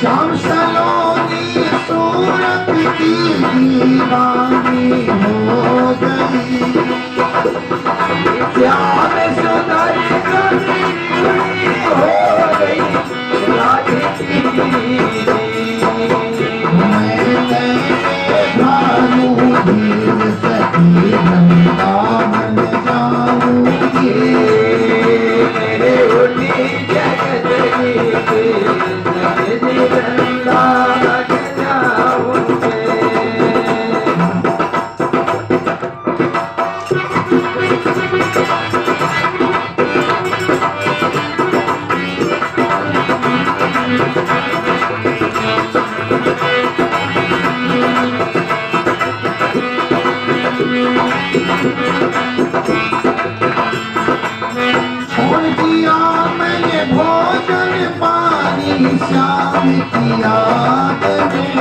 श्याम सलोनी सूरत की दीवानी हो गई, श्याम सुंदर हो गई राधे की। मैं कैसे भालू धीर सखी वृंदावन जाऊंगी, मेरे उठी जगत के वृंदावन जाऊंगी। छोड़ दिया मैंने भोजन पानी श्याम की याद में,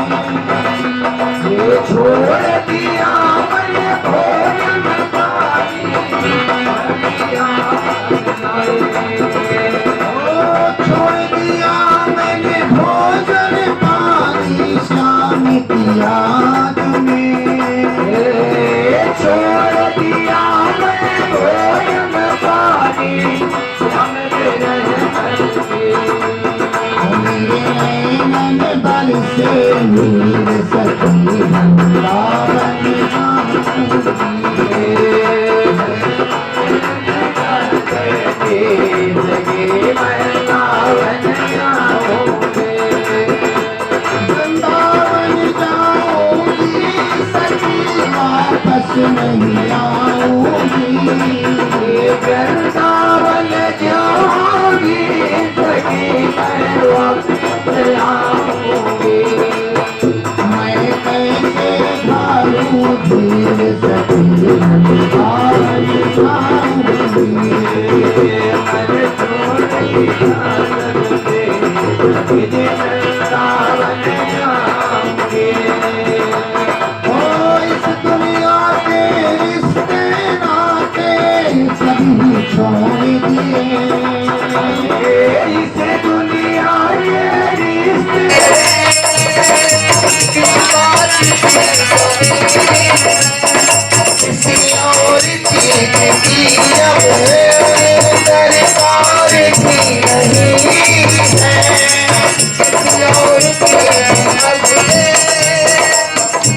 ये छोड़ दिया मैंने भोजन पानी छोड़ दिया मैंने भोजन पानी श्याम की याद में, छोड़ दिया मैं भोजन पानी श्याम के नैनन बल से नीर सखी वृंदावन वृंदावन जाऊंगी सखी वापस नहीं आऊंगी, वृंदावन जाऊंगी सखी मैं वापस आऊंगी। मैं कैसे भालू धीर सखी वृंदावन जाऊंगी, मैं छोड़ी वृंदावन जाऊंगी। इस दुनिया के रिश्ते नाते सभी छोड़ दिए, इस दुनिया के रिश्ते किसी और चीज की अब दरकार भी नहीं है, किसी और की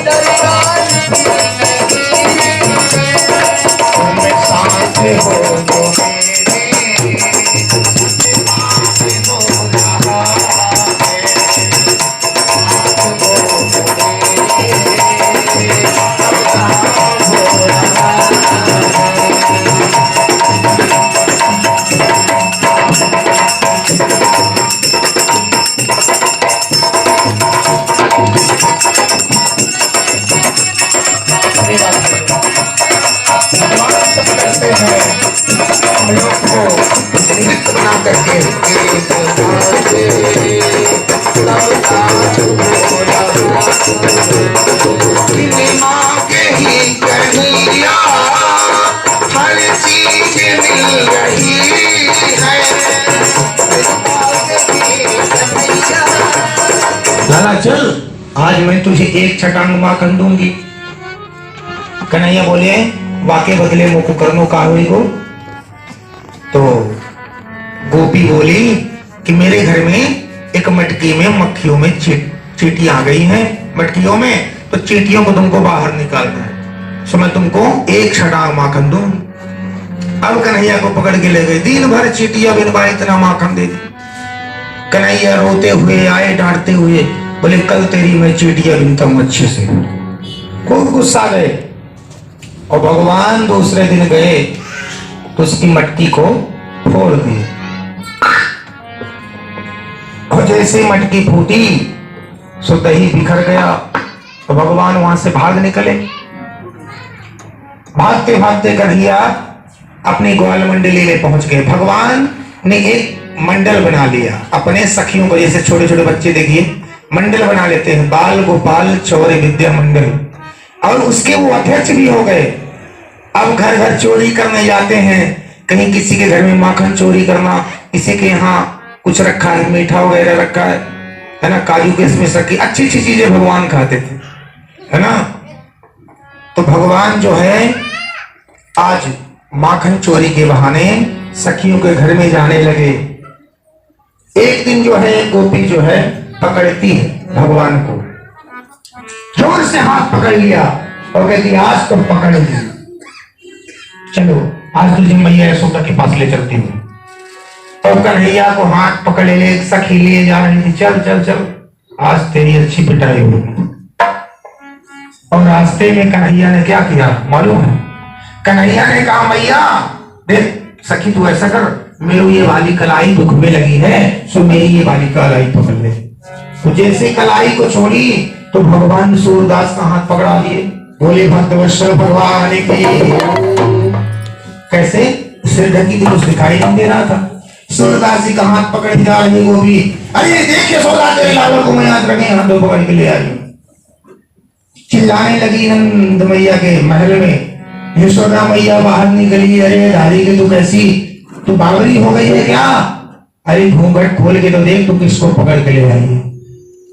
दरकार साथ हो तो मेरे साथ हो रहा करके माँ के ही कन्हैया हर चीज मिल रही है। लाला चल, आज मैं तुझे एक छटांग माखन दूंगी। कन्हैया बोले वाके बदले मुख करनो काहुई को। तो गोपी बोली कि मेरे घर में एक मटकी में मक्खियों में चींटियां आ गई हैं मटकियों में, तो चींटियों को तुमको बाहर निकालना है, सो मैं तुमको एक छटांग माखन दूं। अब कन्हैया को पकड़ के ले गए, दिन भर चींटियां बिनवा इतना माखन दे दी। कन्हैया रोते हुए आए डांटते हुए, बोले कल तेरी मैं चींटियां बिनता हूं अच्छे से। खूब गुस्सा गए और भगवान दूसरे दिन गए तो उसकी मटकी को फोड़ दिए, और जैसे मटकी फूटी सो दही बिखर गया। तो भगवान वहां से भाग निकले। भागते भागते कन्हैया अपनी ग्वाल मंडली में पहुंच गए। भगवान ने एक मंडल बना लिया अपने सखियों को, जैसे छोटे छोटे बच्चे देखिए मंडल बना लेते हैं, बाल गोपाल चौरे विद्या मंडल, और उसके वो अध्यक्ष भी हो गए। अब घर घर चोरी करने जाते हैं, कहीं किसी के घर में माखन चोरी करना, किसी के यहाँ कुछ रखा है, मीठा वगैरह रखा है ना, काजू किशमिश रखी, अच्छी अच्छी चीजें भगवान खाते थे, है ना। तो भगवान जो है आज माखन चोरी के बहाने सखियों के घर में जाने लगे। एक दिन जो है गोपी जो है पकड़ती है भगवान को, जोर से हाथ पकड़ लिया और कहती आज तो पकड़ ली, चलो आज तुझे मैया यशोदा के पास ले चलती हूँ। और कन्हैया को हाथ पकड़ ले सखी लिए जा रही थी, चल चल चल आज तेरी अच्छी पिटाई होगी। और रास्ते में कन्हैया ने क्या किया मालूम है? कन्हैया ने कहा मैया देख सखी तू ऐसा कर, मेरी ये वाली कलाई दुख में लगी है, सो मेरी ये वाली कलाई पकड़ ले। तो जैसे कलाई को छोड़ी तो भगवान सूरदास का हाथ पकड़ा दिए। बोले भक्तवत्सल भगवान की। कैसे? सिर ढकी थी, कुछ दिखाई नहीं दे रहा था। सूरदास जी का हाथ पकड़ जा रही वो भी, अरे देखिए सौदा तेरे लाल को मैं आज रखे हाथ दो पकड़ के ले आई। चिल्लाने लगी नंद मैया के महल में, यशोदा मैया बाहर निकली, अरे धारी के तू कैसी, तू बावरी हो गई है क्या? अरे घूंघट खोल के तो देख तू किसको पकड़ के ले आई।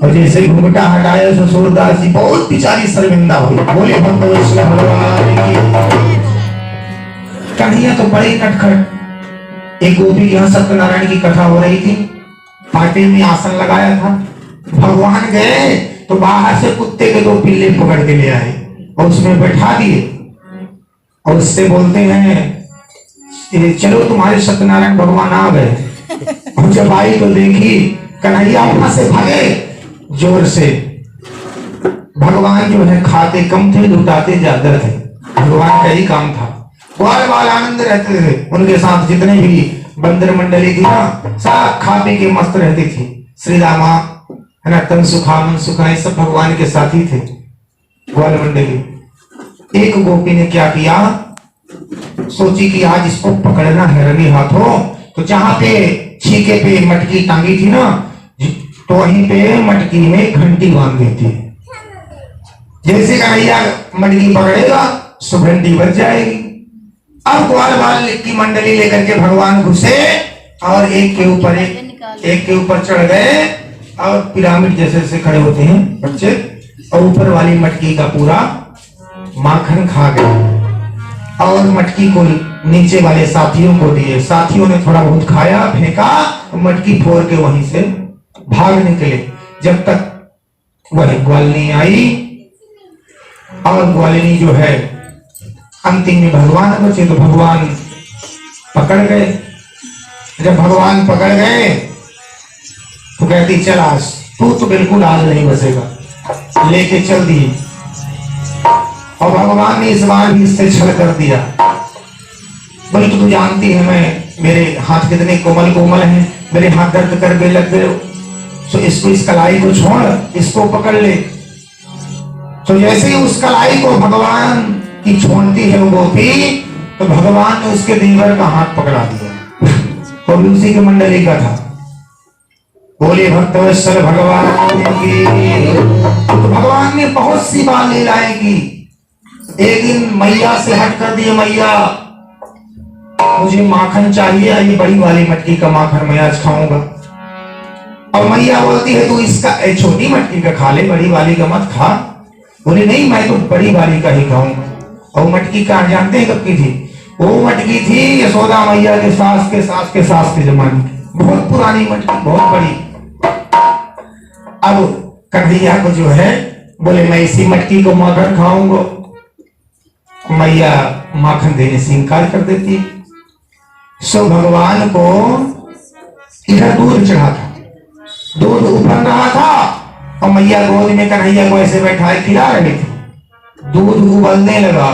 और जैसे घूंघटा हटाया तो सूरदास जी बहुत बेचारी शर्मिंदा हुई। बोले भक्तवत्सल भगवान की। कन्हैया तो बड़े नटखट। एक गोपी के यहाँ सत्यनारायण की कथा हो रही थी, पार्टी में आसन लगाया था, भगवान गए तो बाहर से कुत्ते के दो पिल्ले पकड़ के ले आए और उसमें बैठा दिए और उससे बोलते हैं चलो तुम्हारे सत्यनारायण भगवान आ गए। और जब आई तो देखी कन्हैया वहां से भागे जोर से। भगवान जो है खाते कम थे, लुटाते ज्यादा थे, भगवान का ही काम था। बाल बाल आनंद रहते थे, उनके साथ जितने भी बंदर मंडली थी ना सब खा पी के मस्त रहती थी। श्री रामा है ना, तन सुखा मन सुखा, ये सब भगवान के साथी थे ग्वाल मंडली। एक गोपी ने क्या किया, सोची कि आज इसको पकड़ना है रंगे हाथों, तो जहां पे छीके पे मटकी टांगी थी ना, तो वहीं पे मटकी में घंटी बांध देती है। जैसे कन्हैया मटकी पकड़ेगा सो घंटी बज जाएगी। अब ग्वाल बाल की मंडली लेकर के भगवान घुसे और एक के ऊपर एक के ऊपर चढ़ गए और पिरामिड जैसे से खड़े होते हैं बच्चे, और ऊपर वाली मटकी का पूरा माखन खा गए और मटकी को नीचे वाले साथियों को दिए। साथियों ने थोड़ा बहुत खाया, फेंका, मटकी फोड़ के वहीं से भाग निकले। जब तक वह ग्वालिनी आई और ग्वालिनी जो है अंतिम में भगवान बचे तो भगवान पकड़ गए। जब भगवान पकड़ गए तो कहती चल आज तू तो बिल्कुल आज नहीं बचेगा, लेके चल दी। और भगवान ने इस बार भी इससे छल कर दिया। बोले तू जानती है मैं मेरे हाथ कितने कोमल कोमल हैं, मेरे हाथ दर्द कर गए लग गए, तो इसको इस कलाई को छोड़, इसको पकड़ ले। तो जैसे ही उस कलाई को भगवान की छोड़ती है वो गोपी, तो भगवान ने उसके देवर का हाथ पकड़ा दिया, वो भी उसी के मंडली का था। बोले भक्तवत्सल भगवान की। तो भगवान ने बहुत सी बार लीलाएं की। एक दिन मैया से हट कर दिए, मैया मुझे माखन चाहिए, ये बड़ी वाली मटकी का माखन मैं आज खाऊंगा। और मैया बोलती है तू इसका छोटी मटकी का खा ले, बड़ी वाली का मत खा। बोले नहीं मैं तो बड़ी वाली का ही खाऊंगा। और मटकी कहाँ जानते हैं कब की थी? वो मटकी थी यशोदा मैया के सास के जमाने की, बहुत पुरानी मटकी, बहुत बड़ी। अब कन्हैया को जो है बोले मैं इसी मटकी को माखन खाऊंगा। मैया माखन देने से इनकार कर देती। सो भगवान को इधर दूध चढ़ा था, दूध उबल रहा था और मैया गोद में कन्हैया को ऐसे बैठाए खिला रही थी। दूध उबलने लगा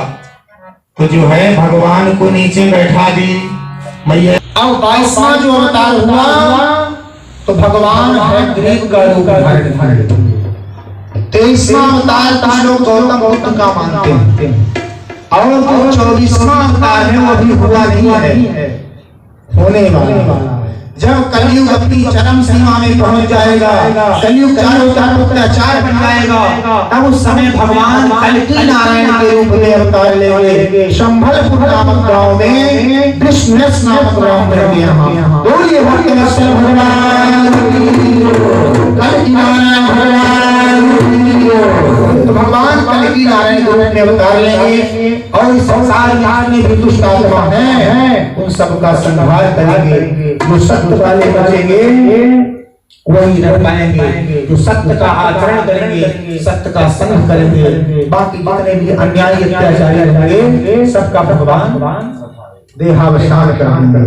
तो जो है भगवान को नीचे बैठा दी मैया। अब 22वां जो अवतार हुआ तो भगवान है गरीब का रूप धारण। 23वां अवतार कुछ लोग गौतम बुद्ध का मानते हैं और जो 24वां अवतार है वो भी हुआ नहीं है, होने वाला है। जब कलयुग अपनी चरम सीमा में पहुंच जाएगा, कलयुग चारों तरफ अत्याचार बन जाएगा, तब उस समय भगवान कल्कि नारायण के रूप में अवतार लेंगे। संभलपुर नामक गांव में कृष्ण नामक गांव में यहाँ बोलिए भक्तवत्सल भगवान कल्कि नारायण भगवान। तो भगवान कल्कि नारायण के रूप में अवतार लेंगे और इस संसार में भी दुष्ट आत्मा है उन सबका संहार करेंगे। जो सत्य वाले बचेंगे वही रह पाएंगे, जो सत्य का आचरण करेंगे, सत्य का संग करेंगे, बाकी जितने भी अन्यायी अत्याचारी रहेंगे सबका भगवान देहावसान कराएंगे।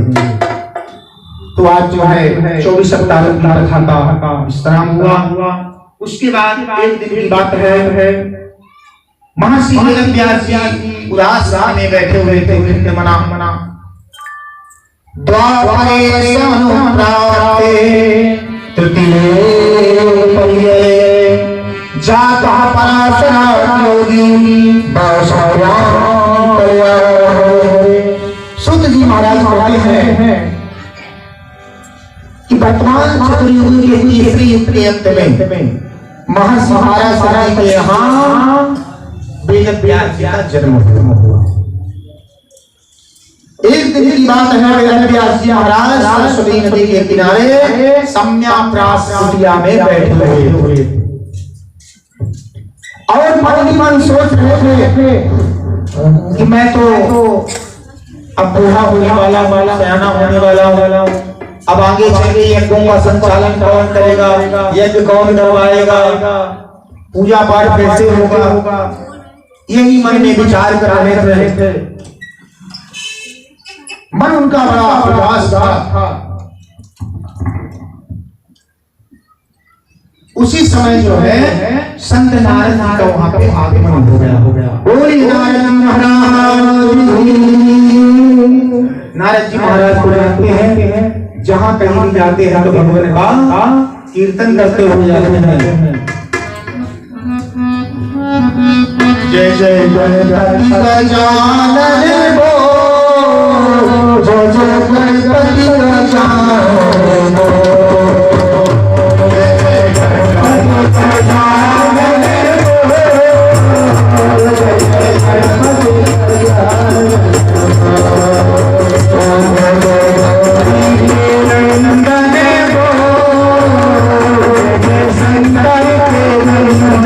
तो आज जो है 24 अवतारों की कथा का विश्राम हुआ। उसके बाद एक दिन की बात है, महर्षि वेदव्यास जी उदास में बैठे हुए थे, उन्हें मना द्वापरे समुद्राते तृतीये जाता पराशर योगी बसवान सुत जी महाराज कहते हैं कि वर्तमान चतुर्युग के तीसरे युग के अंत में महर्षि पराशर के यहाँ वेदव्यास जी का जन्म हुआ। एक दिन की बात है, वेदव्यास जी महाराज सरस्वती नदी के किनारे सम्याप्रास कुटिया में बैठे हुए और मन ही मन सोच रहे थे कि मैं तो अब बूढ़ा होने वाला सयाना होने वाला हूँ, अब आगे चल के यज्ञों का संचालन कौन करेगा, यज्ञ कौन करवाएगा, पूजा पाठ कैसे होगा, यही मन में विचार कर रहे थे। मन उनका बड़ा उदास था। उसी समय जो है संत नारद जी का वहां पे आगमन हो गया। बोली नारद महाराज। नारद जी महाराज को जानते हैं, जहां कहीं भी जाते हैं तो भगवान का कीर्तन करते हुए जाते हैं। जय जय जय गजानन बो, जय जय गणपति गजानन बो, जय जय गणपति गजानन बो, जय जय गणपति गजानन नंदन बो, जय शंकर के नंदन बो।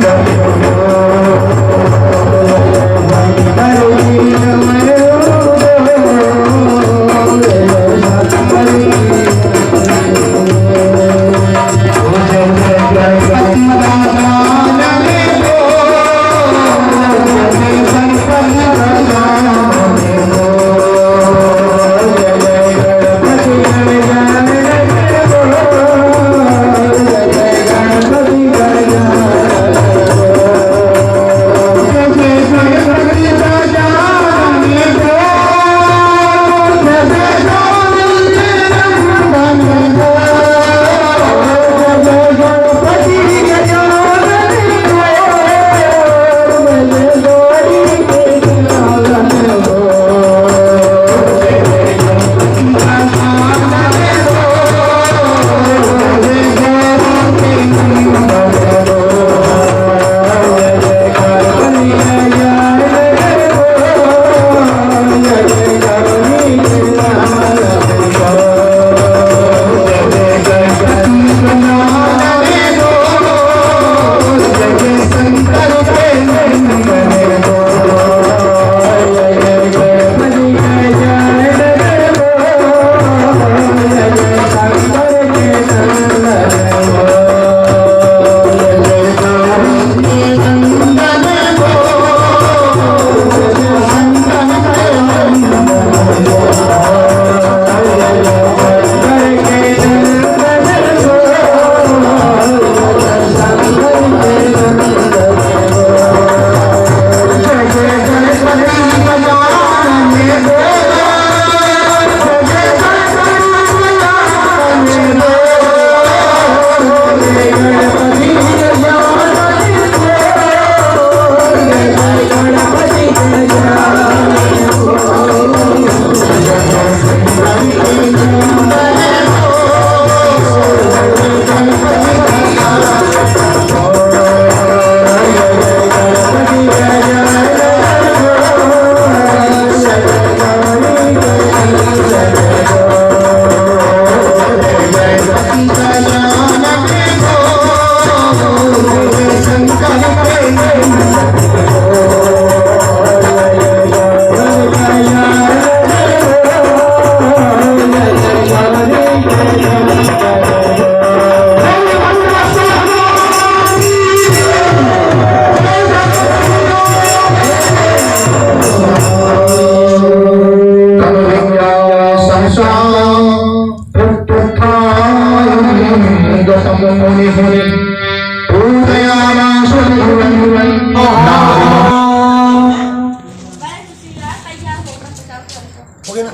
हो गया ना?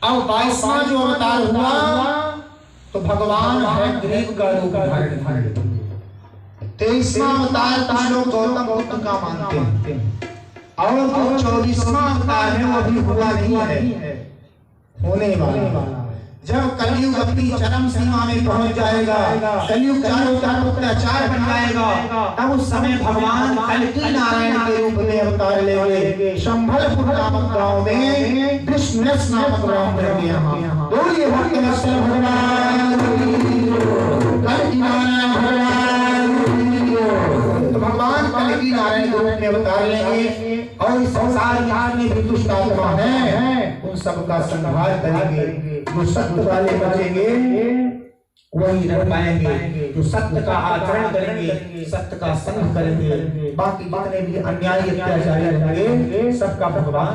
अब 22वां जो अवतार हुआ तो भगवान है गरीब का रूप धारण किए। 23वां अवतार कुछ लोग गौतम बुद्ध का मानते हैं और जो 24वां अवतार है वो अभी हुआ नहीं है, होने वाला है। जब कलयुग अपनी चरम सीमा में पहुंच जाएगा, कलयुग चारों तरफ अत्याचार बन जाएगा, तब उस समय भगवान कल्कि नारायण के रूप में अवतार लेंगे। शंभलपुर नामक गांव में कृष्णस नामक गांव रहेंगे। यहाँ बोलिए भक्त वत्सल भगवान कल्कि नारायण भगवान। तो भगवान कल्कि नारायण के रूप में अवतार लेंगे और इस संसार विहार में भी दुष्ट आत्मा है उन सबका संहार करेंगे। जो सत्य वाले बचेंगे वही रह पाएंगे, जो सत्य का आचरण करेंगे, सत्य का संग करेंगे, बाकी जितने भी अन्यायी अत्याचारी रहेंगे सबका भगवान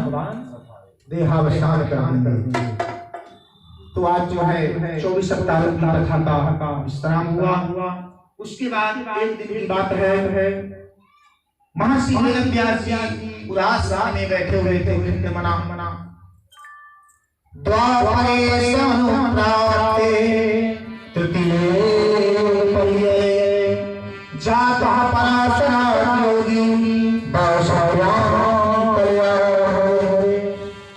देहावसान कर देंगे। तो आज जो है 24 अवतारों की कथा का विश्राम हुआ। उसके बाद एक दिन की बात है, महर्षि वेदव्यास जी उदास राह में बैठे हुए थे। वृंद मना द्वापरे संप्राप्ते तृतीये पर्याये जातः पराशर योगी बसवान कल्याण।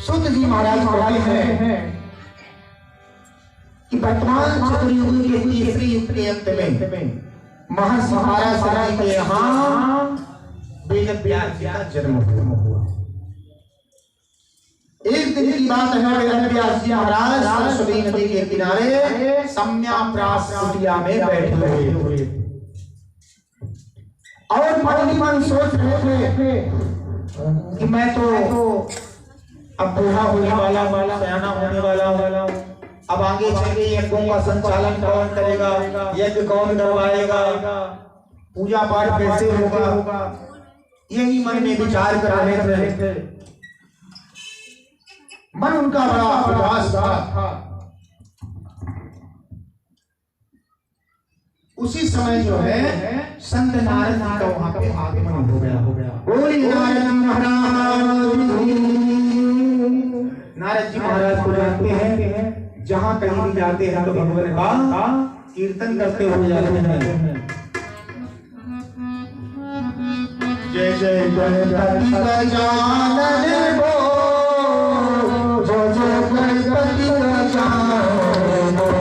सूत जी महाराज कहते हैं कि वर्तमान चतुर्युग के तीसरे युग के अंत में महर्षि पराशर के यहाँ वेदव्यास जी का जन्म हुआ। एक दिन की बात है, वेदव्यास जी महाराज सरस्वती नदी के किनारे सम्याप्रास कुटिया में बैठे हुए और मन ही मन सोच रहे थे कि मैं तो अब बूढ़ा होने वाला सयाना होने वाला हूँ। अब आगे चल के यज्ञों का संचालन कौन करेगा, यज्ञ कौन करवाएगा, पूजा पाठ कैसे होगा, यही मन में विचार कर रहे थे। मन उनका बड़ा उदास था। उसी समय जो है संत नारद जी का वहां पे आगमन हो गया। बोली नारद महाराज। नारद जी महाराज को जानते हैं, जहां कहीं भी जाते हैं तो भगवान का कीर्तन करते हुए जाते हैं। जय जय गणपति गजानन बोल, जय जय गणपति गजानन बोल,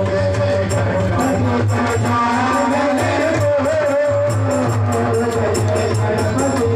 जय जय गणपति गजानन बोल, जय जय गणपति